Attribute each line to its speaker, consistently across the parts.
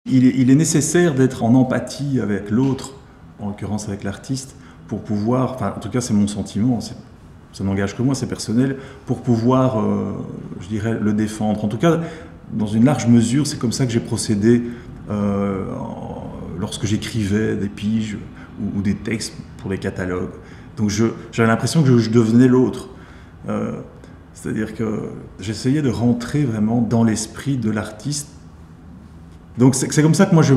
Speaker 1: Il est nécessaire d'être en empathie avec l'autre, en l'occurrence avec l'artiste, pour pouvoir, enfin en tout cas c'est mon sentiment, ça n'engage que moi, c'est personnel, pour pouvoir, je dirais, le défendre. En tout cas, dans une large mesure, c'est comme ça que j'ai procédé lorsque j'écrivais des piges ou des textes pour les catalogues. Donc j'avais l'impression que je devenais l'autre. C'est-à-dire que j'essayais de rentrer vraiment dans l'esprit de l'artiste. Donc c'est comme ça que moi je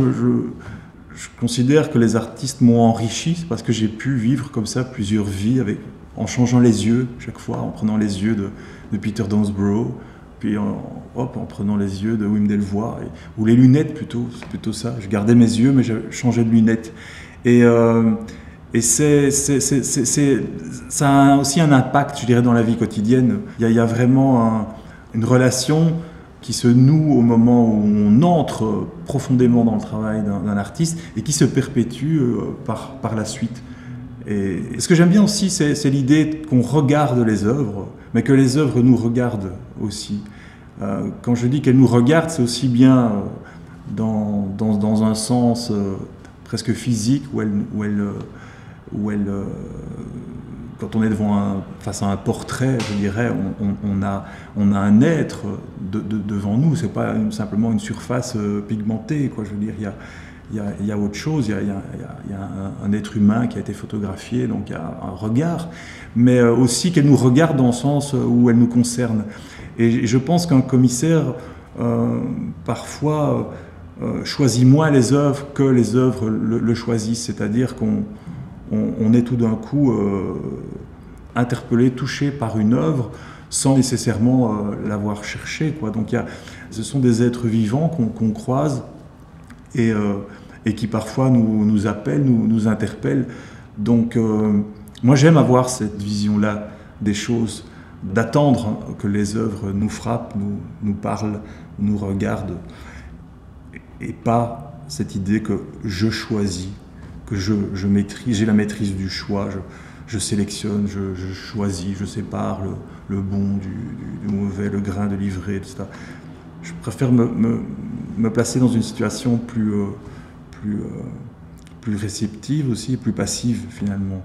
Speaker 1: considère que les artistes m'ont enrichi, parce que j'ai pu vivre comme ça plusieurs vies, en changeant les yeux chaque fois, en prenant les yeux de Peter Donsborough, puis en prenant les yeux de Wim Delvoye, ou les lunettes plutôt, c'est plutôt ça. Je gardais mes yeux mais je changeais de lunettes. Et ça a aussi un impact, je dirais, dans la vie quotidienne. Il y a vraiment une relation qui se noue au moment où on entre profondément dans le travail d'un artiste et qui se perpétue par la suite. Et ce que j'aime bien aussi, c'est l'idée qu'on regarde les œuvres, mais que les œuvres nous regardent aussi. Quand je dis qu'elles nous regardent, c'est aussi bien dans un sens presque physique, quand on est face à un portrait, je dirais, on a un être devant nous. C'est pas simplement une surface pigmentée, quoi. Je veux dire, il y a autre chose. Il y a un être humain qui a été photographié, donc il y a un regard, mais aussi qu'elle nous regarde dans le sens où elle nous concerne. Et je pense qu'un commissaire, parfois, choisit moins les œuvres que les œuvres le choisissent. C'est-à-dire qu'on est tout d'un coup interpellé, touché par une œuvre sans nécessairement l'avoir cherché, quoi. Donc ce sont des êtres vivants qu'on croise et qui parfois nous appellent, nous interpellent. Donc moi j'aime avoir cette vision-là des choses, d'attendre que les œuvres nous frappent, nous parlent, nous regardent, et pas cette idée que je choisis, que je maîtrise, j'ai la maîtrise du choix, je sélectionne, je choisis, je sépare le bon du mauvais, le grain de l'ivraie, etc. Je préfère me placer dans une situation plus réceptive aussi, plus passive finalement.